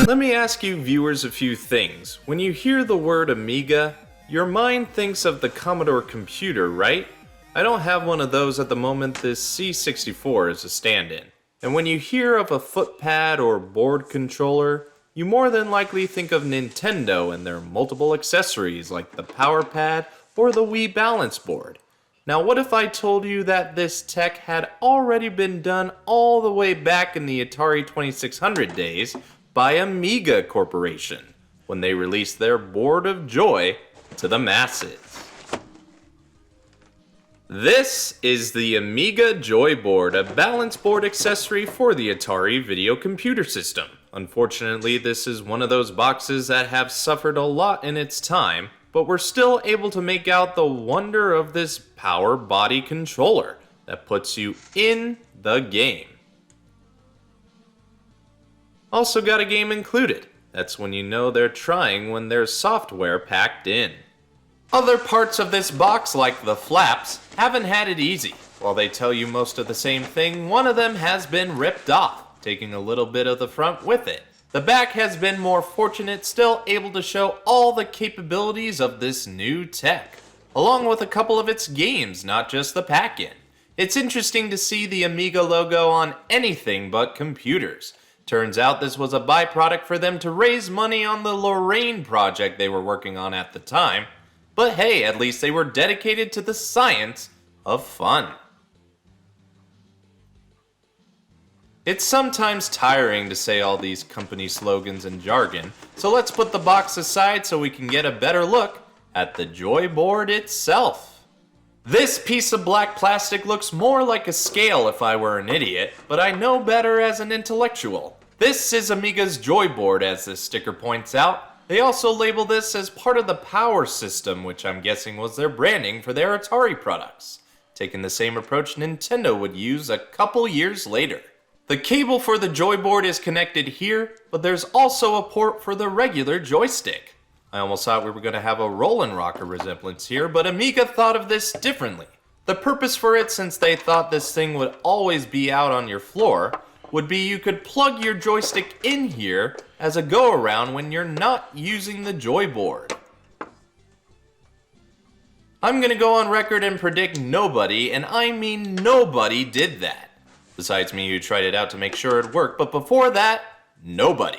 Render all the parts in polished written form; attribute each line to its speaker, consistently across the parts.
Speaker 1: Let me ask you viewers a few things. When you hear the word Amiga, your mind thinks of the Commodore computer, right? I don't have one of those at the moment. This C64 is a stand-in. And when you hear of a footpad or board controller, you more than likely think of Nintendo and their multiple accessories like the power pad or the Wii balance board. Now what if I told you that this tech had already been done all the way back in the Atari 2600 days by Amiga Corporation when they released their Board of Joy to the masses? This is the Amiga Joyboard, a balance board accessory for the Atari video computer system. Unfortunately, this is one of those boxes that have suffered a lot in its time, but we're still able to make out the wonder of this power body controller that puts you in the game. Also got a game included. That's when you know they're trying when there's software packed in. Other parts of this box, like the flaps, haven't had it easy. While they tell you most of the same thing, one of them has been ripped off, taking a little bit of the front with it. The back has been more fortunate, still able to show all the capabilities of this new tech, along with a couple of its games, not just the pack-in. It's interesting to see the Amiga logo on anything but computers. Turns out this was a byproduct for them to raise money on the Lorraine project they were working on at the time. But hey, at least they were dedicated to the science of fun. It's sometimes tiring to say all these company slogans and jargon, so let's put the box aside so we can get a better look at the Joyboard itself. This piece of black plastic looks more like a scale if I were an idiot, but I know better as an intellectual. This is Amiga's Joyboard, as this sticker points out. They also label this as part of the power system, which I'm guessing was their branding for their Atari products, taking the same approach Nintendo would use a couple years later. The cable for the Joyboard is connected here, but there's also a port for the regular joystick. I almost thought we were going to have a Rollin' Rocker resemblance here, but Amiga thought of this differently. The purpose for it, since they thought this thing would always be out on your floor, would be you could plug your joystick in here as a go-around when you're not using the Joyboard. I'm gonna go on record and predict nobody, and I mean nobody, did that. Besides me, who tried it out to make sure it worked, but before that, nobody.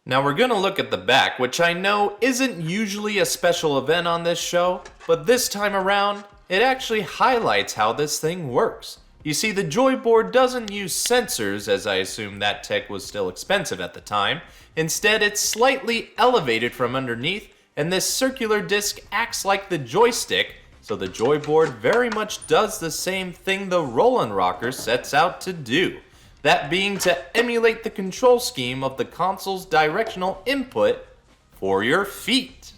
Speaker 1: Now we're gonna look at the back, which I know isn't usually a special event on this show, but this time around, it actually highlights how this thing works. You see, the Joyboard doesn't use sensors, as I assume that tech was still expensive at the time. Instead, it's slightly elevated from underneath, and this circular disc acts like the joystick, so the Joyboard very much does the same thing the Rollin' Rocker sets out to do. That being to emulate the control scheme of the console's directional input for your feet.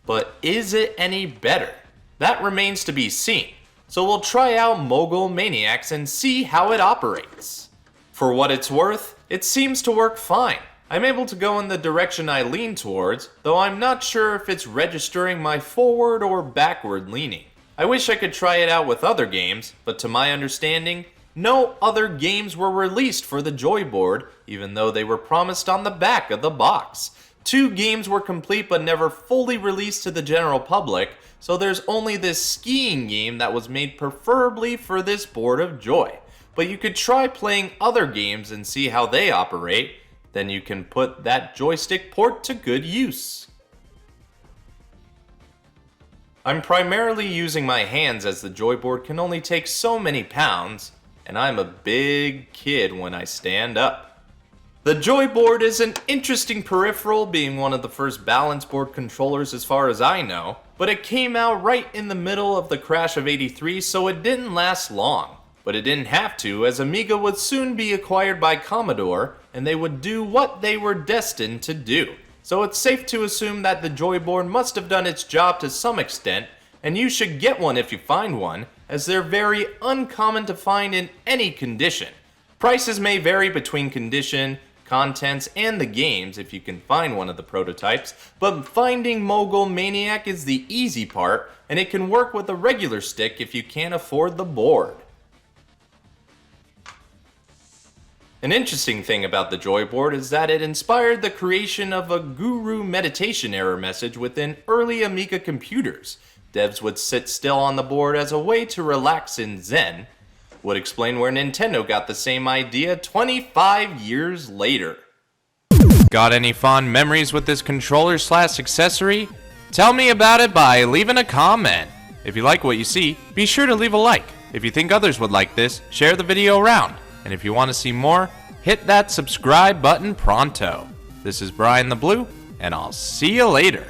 Speaker 1: But is it any better? That remains to be seen, so we'll try out Mogul Maniacs and see how it operates. For what it's worth, it seems to work fine. I'm able to go in the direction I lean towards, though I'm not sure if it's registering my forward or backward leaning. I wish I could try it out with other games, but to my understanding, no other games were released for the Joyboard, even though they were promised on the back of the box. 2 games were complete but never fully released to the general public, so there's only this skiing game that was made preferably for this Board of Joy. But you could try playing other games and see how they operate, then you can put that joystick port to good use. I'm primarily using my hands as the Joyboard can only take so many pounds, and I'm a big kid when I stand up. The Joyboard is an interesting peripheral, being one of the first balance board controllers as far as I know, but it came out right in the middle of the crash of '83, so it didn't last long. But it didn't have to, as Amiga would soon be acquired by Commodore, and they would do what they were destined to do. So it's safe to assume that the Joyboard must have done its job to some extent, and you should get one if you find one, as they're very uncommon to find in any condition. Prices may vary between condition, contents, and the games if you can find one of the prototypes, but finding Mogul Maniac is the easy part, and it can work with a regular stick if you can't afford the board. An interesting thing about the Joyboard is that it inspired the creation of a guru meditation error message within early Amiga computers. Devs would sit still on the board as a way to relax in Zen. Would explain where Nintendo got the same idea 25 years later. Got any fond memories with this controller/accessory? Tell me about it by leaving a comment. If you like what you see, be sure to leave a like. If you think others would like this, share the video around. And if you want to see more, hit that subscribe button pronto. This is BrianTheBlue, and I'll see you later.